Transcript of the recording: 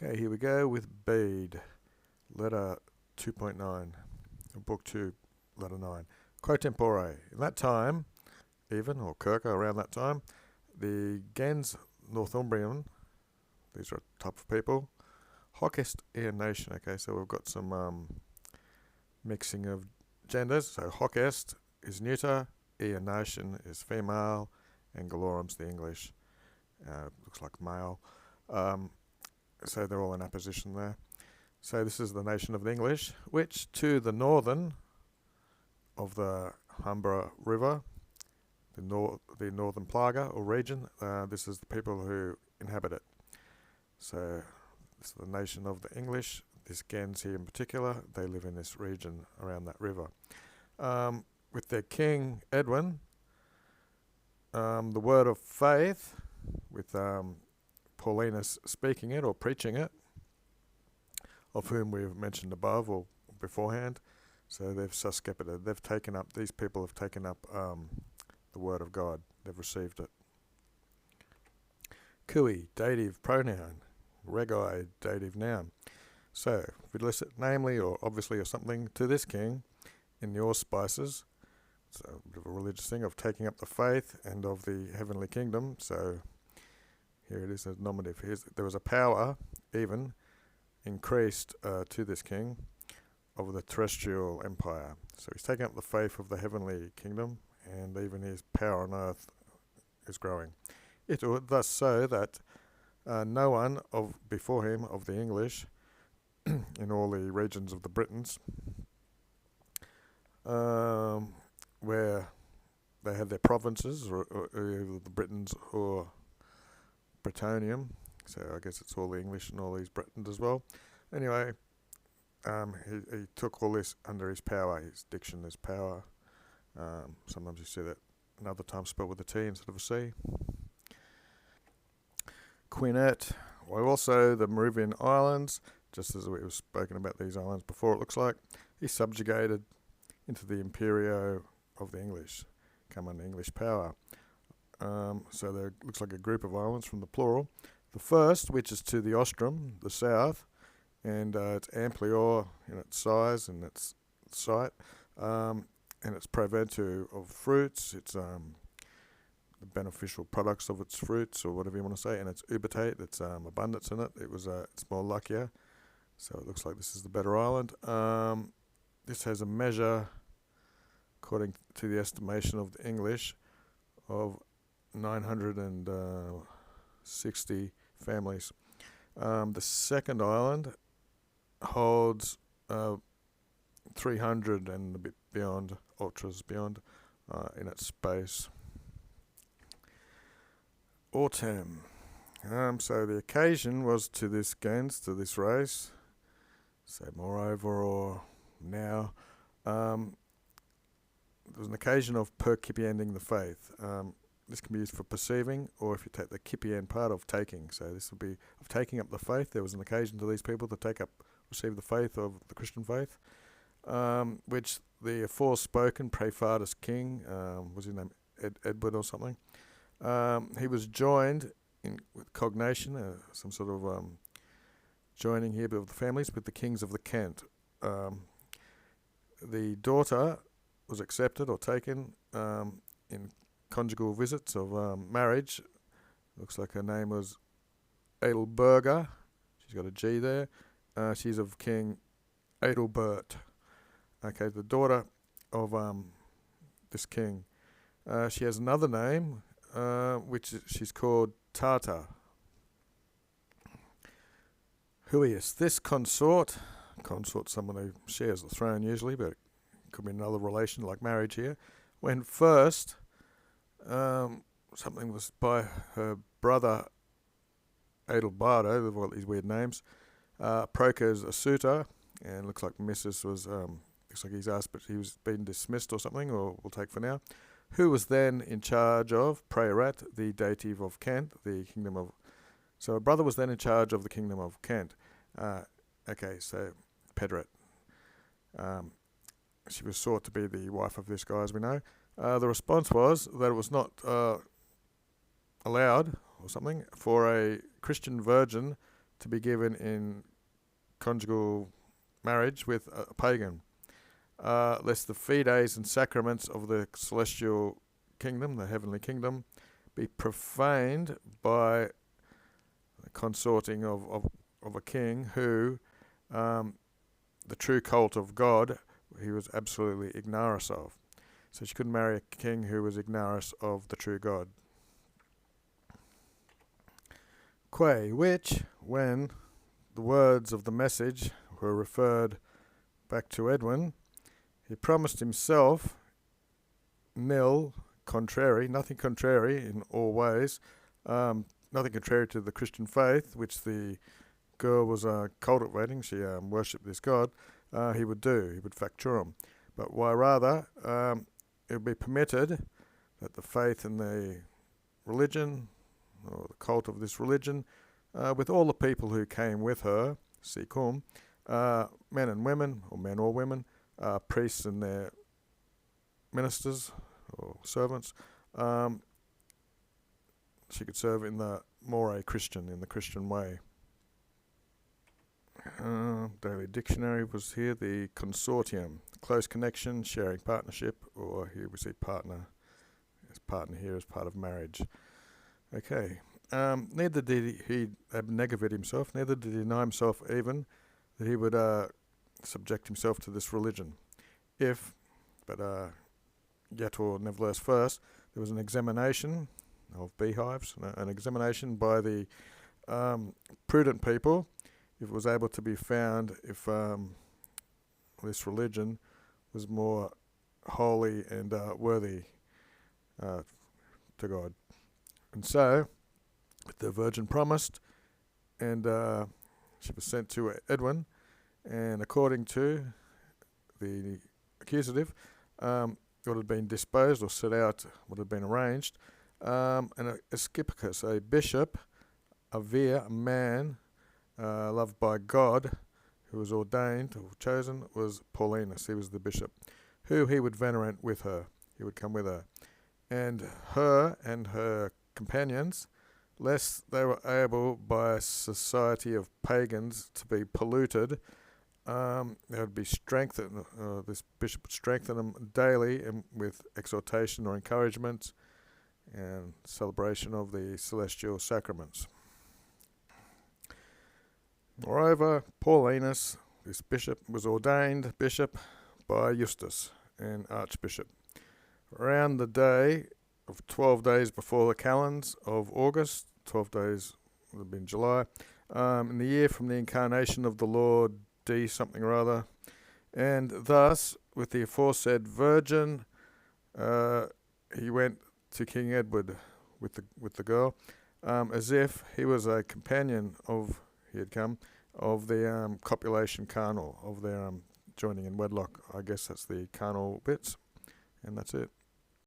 Okay, here we go with Bede, letter 2.9, book 2, letter 9. Quo tempore. In that time, even, or circa around that time, the gens Northumbrian, these are a type of people, hoc est ea nation. Okay, so we've got some mixing of genders. So hoc est is neuter, ea nation is female, and galorum's the English. Looks like male. So they're all in apposition there. So this is the nation of the English, which to the northern of the Humber River, the northern plaga or region, this is the people who inhabit it. So this is the nation of the English. This gens here in particular, they live in this region around that river. With their king Edwin, the word of faith, with Paulinus speaking it or preaching it, of whom we've mentioned above or beforehand. So they've suscepted, these people have taken up the word of God. They've received it. Cui, dative pronoun. Regi, dative noun. So, if we list it namely or obviously or something to this king in the auspices, so a bit of a religious thing of taking up the faith and of the heavenly kingdom. So here it is as nominative. There was a power even increased to this king of the terrestrial empire. So he's taking up the faith of the heavenly kingdom, and even his power on earth is growing. It was thus so that no one before him of the English in all the regions of the Britons, where they had their provinces, or either the Britons or Britannium. So I guess it's all the English and all these Britons as well. Anyway, he took all this under his power. His diction is power. Sometimes you see that, and other times spelled with a T instead of a C. Quinet. Well, also the Moravian Islands, just as we've spoken about these islands before, it looks like, he subjugated into the imperio of the English, come under English power. So there looks like a group of islands from the plural. The first, which is to the Ostrom, the south, and it's amplior in its size and its site, and its proventu of fruits, its the beneficial products of its fruits, or whatever you want to say, and its ubitate, its abundance in it. It's more luckier, so it looks like this is the better island. This has a measure, according to the estimation of the English, of 960 families. The second island holds 300 and a bit beyond, ultras beyond, in its space. Autumn. So the occasion was to this gens, to this race, say moreover or now, there was an occasion of percipiending the faith. This can be used for perceiving, or if you take the kipiend part of taking. So this would be of taking up the faith. There was an occasion to these people to receive the faith of the Christian faith, which the aforespoken Praefardus king, was his name Edward or something, he was joined with cognation, some sort of joining here of the families with the kings of the Kent. The daughter was accepted or taken in conjugal visits of marriage. Looks like her name was Adelberga. She's got a G there. She's of King Adelbert. Okay, the daughter of this king. She has another name, which she's called Tata. Huius. This consort, someone who shares the throne usually, but it could be another relation like marriage here, when first something was by her brother Adelbardo, they've all these weird names, Procas a suitor, and looks like Mrs. was, looks like he's asked, but he was been dismissed or something, or we'll take for now, who was then in charge of Praerat, the dative of Kent, the kingdom of, so her brother was then in charge of the kingdom of Kent. Okay, so Pedret. She was sought to be the wife of this guy, as we know. The response was that it was not allowed, or something, for a Christian virgin to be given in conjugal marriage with a pagan, lest the fides and sacraments of the celestial kingdom, the heavenly kingdom, be profaned by the consorting of a king who, the true cult of God, he was absolutely ignorant of. So she couldn't marry a king who was ignorant of the true God. Quae, which, when the words of the message were referred back to Edwin, he promised himself nil contrary, nothing contrary in all ways, nothing contrary to the Christian faith, which the girl was cultivating. She worshipped this God. He would do. He would facture him. But why rather, it would be permitted that the faith in the religion, or the cult of this religion, with all the people who came with her, Sikum, men and women, or men or women, priests and their ministers or servants, she could serve in the more Christian, in the Christian way. Daily Dictionary was here. The consortium, close connection, sharing partnership, or here we see partner. His partner here is part of marriage. Okay. Neither did he abnegate himself, neither did he deny himself even that he would subject himself to this religion. If, but yet or nevertheless first, there was an examination of beehives, an examination by the prudent people, if it was able to be found if this religion was more holy and worthy to God. And so, the Virgin promised, and she was sent to Edwin, and according to the accusative, what had been disposed or set out, what had been arranged, and a Scippicus, a bishop, a vir, a man loved by God, who was ordained or chosen, was Paulinus. He was the bishop, who he would venerate with her. He would come with her. And her companions, lest they were able by a society of pagans to be polluted, they would be strengthened. This bishop would strengthen them daily and with exhortation or encouragement and celebration of the celestial sacraments. Moreover, Paulinus, this bishop, was ordained bishop by Eustace, an archbishop, around the day of 12 days before the calends of August. 12 days would have been July, in the year from the incarnation of the Lord D something or other, and thus with the aforesaid virgin he went to King Edward with the girl, as if he was a companion of the copulation carnal, of their joining in wedlock. I guess that's the carnal bits, and that's it.